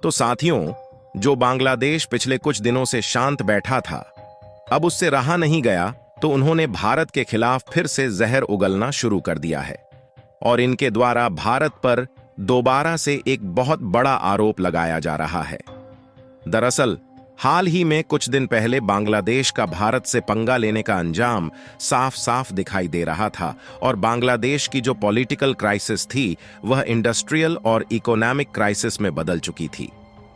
तो साथियों, जो बांग्लादेश पिछले कुछ दिनों से शांत बैठा था, अब उससे रहा नहीं गया तो उन्होंने भारत के खिलाफ फिर से जहर उगलना शुरू कर दिया है और इनके द्वारा भारत पर दोबारा से एक बहुत बड़ा आरोप लगाया जा रहा है। दरअसल हाल ही में कुछ दिन पहले बांग्लादेश का भारत से पंगा लेने का अंजाम साफ साफ दिखाई दे रहा था और बांग्लादेश की जो पॉलिटिकल क्राइसिस थी वह इंडस्ट्रियल और इकोनॉमिक क्राइसिस में बदल चुकी थी,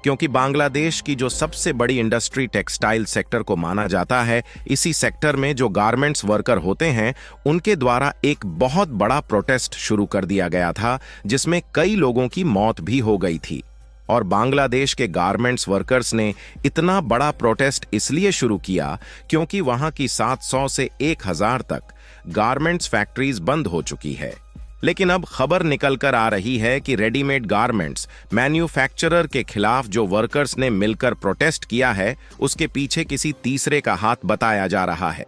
क्योंकि बांग्लादेश की जो सबसे बड़ी इंडस्ट्री टेक्सटाइल सेक्टर को माना जाता है, इसी सेक्टर में जो गारमेंट्स वर्कर होते हैं उनके द्वारा एक बहुत बड़ा प्रोटेस्ट शुरू कर दिया गया था, जिसमें कई लोगों की मौत भी हो गई थी। और बांग्लादेश के गारमेंट्स वर्कर्स ने इतना बड़ा प्रोटेस्ट इसलिए शुरू किया क्योंकि वहां की 700 से 1000 तक गारमेंट्स फैक्ट्रीज बंद हो चुकी है। लेकिन अब खबर निकल कर आ रही है कि रेडीमेड गारमेंट्स मैन्युफैक्चरर के खिलाफ जो वर्कर्स ने मिलकर प्रोटेस्ट किया है उसके पीछे किसी तीसरे का हाथ बताया जा रहा है।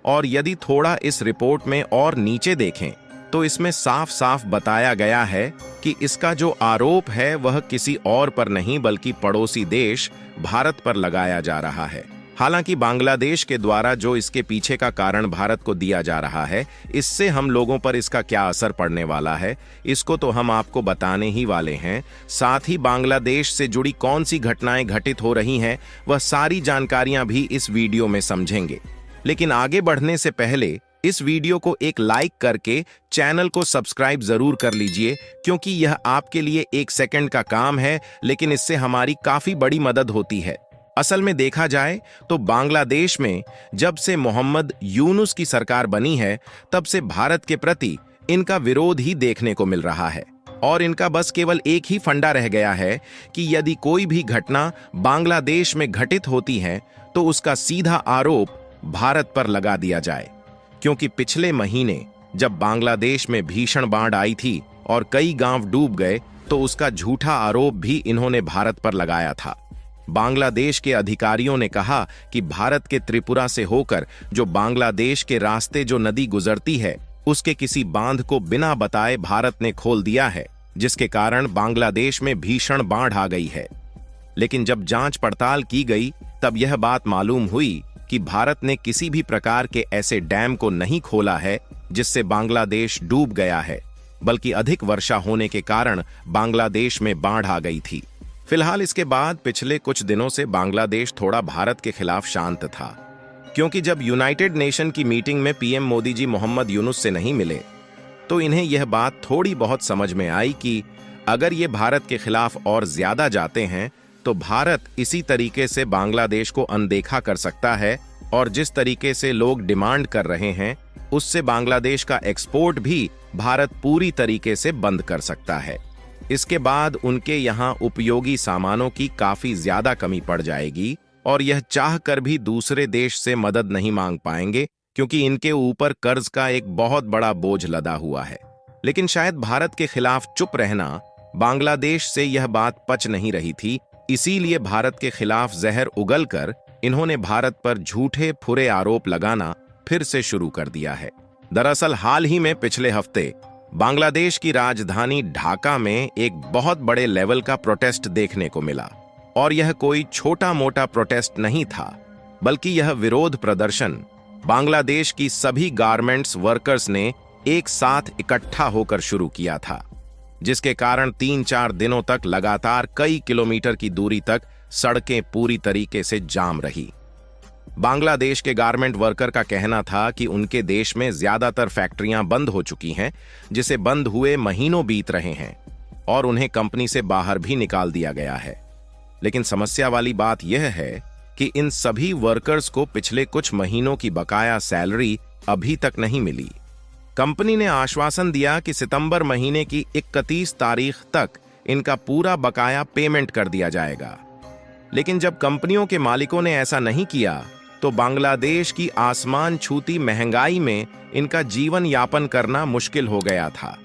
और यदि थोड़ा इस रिपोर्ट में और नीचे देखें तो इसमें साफ साफ बताया गया है कि इसका जो आरोप है वह किसी और पर नहीं बल्कि पड़ोसी देश भारत पर लगाया जा रहा है। हालांकि बांग्लादेश के द्वारा जो इसके पीछे का कारण भारत को दिया जा रहा है, इससे हम लोगों पर इसका क्या असर पड़ने वाला है, इसको तो हम आपको बताने ही वाले हैं। साथ ही बांग्लादेश से जुड़ी कौन सी घटनाएं घटित हो रही हैं, वह सारी जानकारियां भी इस वीडियो में समझेंगे। लेकिन आगे बढ़ने से पहले इस वीडियो को एक लाइक करके चैनल को सब्सक्राइब जरूर कर लीजिए, क्योंकि यह आपके लिए 1 सेकंड का काम है, लेकिन इससे हमारी काफी बड़ी मदद होती है। असल में देखा जाए तो बांग्लादेश में जब से मोहम्मद यूनुस की सरकार बनी है तब से भारत के प्रति इनका विरोध ही देखने को मिल रहा है और इनका बस केवल एक ही फंडा रह गया है कि यदि कोई भी घटना बांग्लादेश में घटित होती है तो उसका सीधा आरोप भारत पर लगा दिया जाए। क्योंकि पिछले महीने जब बांग्लादेश में भीषण बाढ़ आई थी और कई गांव डूब गए तो उसका झूठा आरोप भी इन्होंने भारत पर लगाया था। बांग्लादेश के अधिकारियों ने कहा कि भारत के त्रिपुरा से होकर जो बांग्लादेश के रास्ते जो नदी गुजरती है उसके किसी बांध को बिना बताए भारत ने खोल दिया है, जिसके कारण बांग्लादेश में भीषण बाढ़ आ गई है। लेकिन जब जांच पड़ताल की गई तब यह बात मालूम हुई कि भारत ने किसी भी प्रकार के ऐसे डैम को नहीं खोला है जिससे बांग्लादेश डूब गया है, बल्कि अधिक वर्षा होने के कारण बांग्लादेश में बाढ़ आ गई थी। फिलहाल इसके बाद पिछले कुछ दिनों से बांग्लादेश थोड़ा भारत के खिलाफ शांत था, क्योंकि जब यूनाइटेड नेशन की मीटिंग में पीएम मोदी जी मोहम्मद यूनुस से नहीं मिले तो इन्हें यह बात थोड़ी बहुत समझ में आई कि अगर ये भारत के खिलाफ और ज्यादा जाते हैं तो भारत इसी तरीके से बांग्लादेश को अनदेखा कर सकता है और जिस तरीके से लोग डिमांड कर रहे हैं उससे बांग्लादेश का एक्सपोर्ट भी भारत पूरी तरीके से बंद कर सकता है। इसके बाद उनके यहाँ उपयोगी सामानों की काफी ज्यादा कमी पड़ जाएगी और यह चाहकर भी दूसरे देश से मदद नहीं मांग पाएंगे, क्योंकि इनके ऊपर कर्ज का एक बहुत बड़ा बोझ लदा हुआ है। लेकिन शायद भारत के खिलाफ चुप रहना बांग्लादेश से यह बात पच नहीं रही थी, इसीलिए भारत के खिलाफ जहर उगलकर इन्होंने भारत पर झूठे फुरे आरोप लगाना फिर से शुरू कर दिया है। दरअसल हाल ही में पिछले हफ्ते बांग्लादेश की राजधानी ढाका में एक बहुत बड़े लेवल का प्रोटेस्ट देखने को मिला और यह कोई छोटा मोटा प्रोटेस्ट नहीं था, बल्कि यह विरोध प्रदर्शन बांग्लादेश की सभी गारमेंट्स वर्कर्स ने एक साथ इकट्ठा होकर शुरू किया था, जिसके कारण 3-4 दिनों तक लगातार कई किलोमीटर की दूरी तक सड़कें पूरी तरीके से जाम रही। बांग्लादेश के गारमेंट वर्कर का कहना था कि उनके देश में ज्यादातर फैक्ट्रियां बंद हो चुकी हैं, जिसे बंद हुए महीनों बीत रहे हैं और उन्हें कंपनी से बाहर भी निकाल दिया गया है। लेकिन समस्या वाली बात यह है कि इन सभी वर्कर्स को पिछले कुछ महीनों की बकाया सैलरी अभी तक नहीं मिली। कंपनी ने आश्वासन दिया कि सितंबर महीने की 31 तारीख तक इनका पूरा बकाया पेमेंट कर दिया जाएगा, लेकिन जब कंपनियों के मालिकों ने ऐसा नहीं किया तो बांग्लादेश की आसमान छूती महंगाई में इनका जीवन यापन करना मुश्किल हो गया था।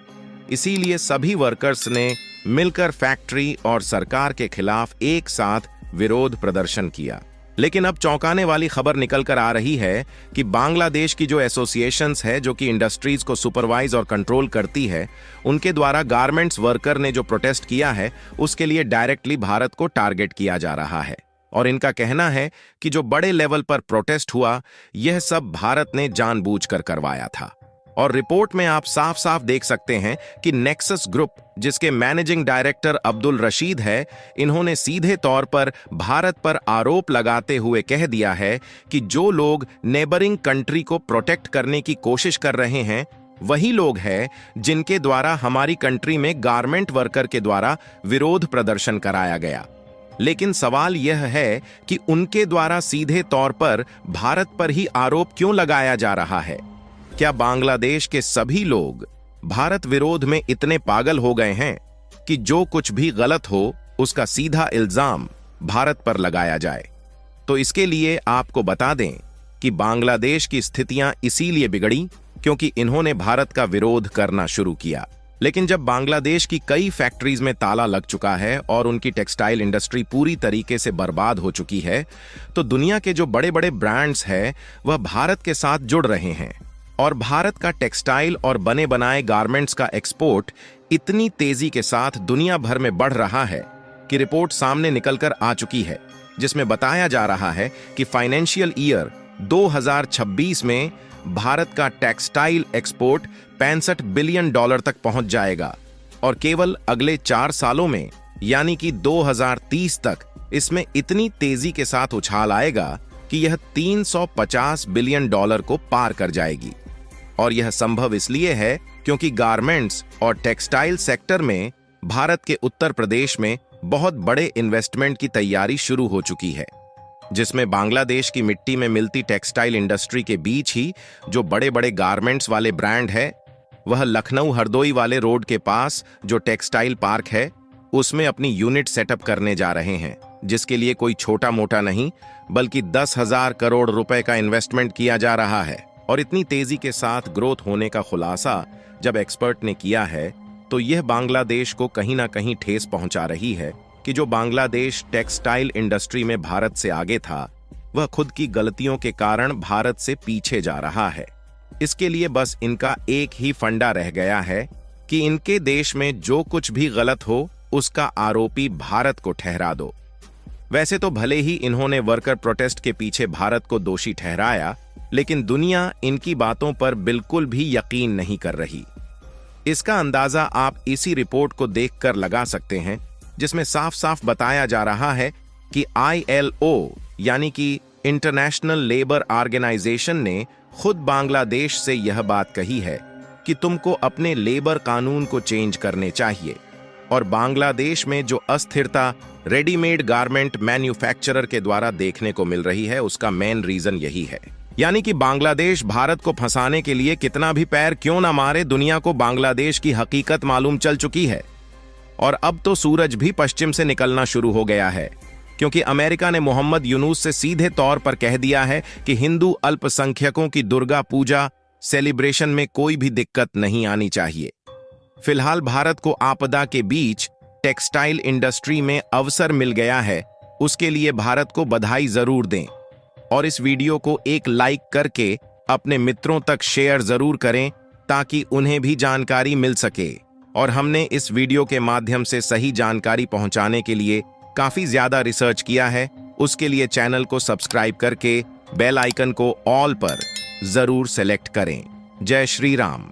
इसीलिए सभी वर्कर्स ने मिलकर फैक्ट्री और सरकार के खिलाफ एक साथ विरोध प्रदर्शन किया। लेकिन अब चौंकाने वाली खबर निकल कर आ रही है कि बांग्लादेश की जो एसोसिएशंस है जो कि इंडस्ट्रीज को सुपरवाइज और कंट्रोल करती है, उनके द्वारा गारमेंट्स वर्कर ने जो प्रोटेस्ट किया है उसके लिए डायरेक्टली भारत को टारगेट किया जा रहा है। और इनका कहना है कि जो बड़े लेवल पर प्रोटेस्ट हुआ यह सब भारत ने जानबूझकर करवाया था। और रिपोर्ट में आप साफ साफ देख सकते हैं कि नेक्सस ग्रुप, जिसके मैनेजिंग डायरेक्टर अब्दुल रशीद है, इन्होंने सीधे तौर पर भारत पर आरोप लगाते हुए कह दिया है कि जो लोग नेबरिंग कंट्री को प्रोटेक्ट करने की कोशिश कर रहे हैं वही लोग हैं जिनके द्वारा हमारी कंट्री में गारमेंट वर्कर के द्वारा विरोध प्रदर्शन कराया गया। लेकिन सवाल यह है कि उनके द्वारा सीधे तौर पर भारत पर ही आरोप क्यों लगाया जा रहा है? क्या बांग्लादेश के सभी लोग भारत विरोध में इतने पागल हो गए हैं कि जो कुछ भी गलत हो उसका सीधा इल्जाम भारत पर लगाया जाए? तो इसके लिए आपको बता दें कि बांग्लादेश की स्थितियां इसीलिए बिगड़ी क्योंकि इन्होंने भारत का विरोध करना शुरू किया। लेकिन जब बांग्लादेश की कई फैक्ट्रीज में ताला लग चुका है और उनकी टेक्सटाइल इंडस्ट्री पूरी तरीके से बर्बाद हो चुकी है, तो दुनिया के जो बड़े बड़े ब्रांड्स हैं वह भारत के साथ जुड़ रहे हैं और भारत का टेक्सटाइल और बने बनाए गारमेंट्स का एक्सपोर्ट इतनी तेजी के साथ दुनिया भर में बढ़ रहा है कि रिपोर्ट सामने निकलकर आ चुकी है, जिसमें बताया जा रहा है कि फाइनेंशियल ईयर 2026 में भारत का टेक्सटाइल एक्सपोर्ट $65 बिलियन तक पहुंच जाएगा और केवल अगले 4 सालों में यानी कि 2030 तक इसमें इतनी तेजी के साथ उछाल आएगा कि यह $350 बिलियन को पार कर जाएगी। और यह संभव इसलिए है क्योंकि गारमेंट्स और टेक्सटाइल सेक्टर में भारत के उत्तर प्रदेश में बहुत बड़े इन्वेस्टमेंट की तैयारी शुरू हो चुकी है, जिसमें बांग्लादेश की मिट्टी में मिलती टेक्सटाइल इंडस्ट्री के बीच ही जो बड़े बड़े गारमेंट्स वाले ब्रांड है वह लखनऊ हरदोई वाले रोड के पास जो टेक्सटाइल पार्क है उसमें अपनी यूनिट सेटअप करने जा रहे हैं, जिसके लिए कोई छोटा मोटा नहीं बल्कि 10,000 करोड़ रुपए का इन्वेस्टमेंट किया जा रहा है। और इतनी तेजी के साथ ग्रोथ होने का खुलासा जब एक्सपर्ट ने किया है तो यह बांग्लादेश को कहीं ना कहीं ठेस पहुंचा रही है कि जो बांग्लादेश टेक्सटाइल इंडस्ट्री में भारत से आगे था वह खुद की गलतियों के कारण भारत से पीछे जा रहा है। इसके लिए बस इनका एक ही फंडा रह गया है कि इनके देश में जो कुछ भी गलत हो उसका आरोपी भारत को ठहरा दो। वैसे तो भले ही इन्होंने वर्कर प्रोटेस्ट के पीछे भारत को दोषी ठहराया, लेकिन दुनिया इनकी बातों पर बिल्कुल भी यकीन नहीं कर रही। इसका अंदाजा आप इसी रिपोर्ट को देखकर लगा सकते हैं, जिसमें साफ साफ बताया जा रहा है कि ILO यानी कि इंटरनेशनल लेबर ऑर्गेनाइजेशन ने खुद बांग्लादेश से यह बात कही है कि तुमको अपने लेबर कानून को चेंज करने चाहिए। और बांग्लादेश में जो अस्थिरता रेडीमेड गारमेंट मैन्युफैक्चरर के द्वारा देखने को मिल रही है उसका मेन रीजन यही है। यानी कि बांग्लादेश भारत को फंसाने के लिए कितना भी पैर क्यों ना मारे, दुनिया को बांग्लादेश की हकीकत मालूम चल चुकी है। और अब तो सूरज भी पश्चिम से निकलना शुरू हो गया है, क्योंकि अमेरिका ने मोहम्मद यूनुस से सीधे तौर पर कह दिया है कि हिंदू अल्पसंख्यकों की दुर्गा पूजा सेलिब्रेशन में कोई भी दिक्कत नहीं आनी चाहिए। फिलहाल भारत को आपदा के बीच टेक्सटाइल इंडस्ट्री में अवसर मिल गया है, उसके लिए भारत को बधाई जरूर दें और इस वीडियो को एक लाइक करके अपने मित्रों तक शेयर जरूर करें ताकि उन्हें भी जानकारी मिल सके। और हमने इस वीडियो के माध्यम से सही जानकारी पहुंचाने के लिए काफी ज्यादा रिसर्च किया है, उसके लिए चैनल को सब्सक्राइब करके बेल आइकन को ऑल पर जरूर सेलेक्ट करें। जय श्री राम।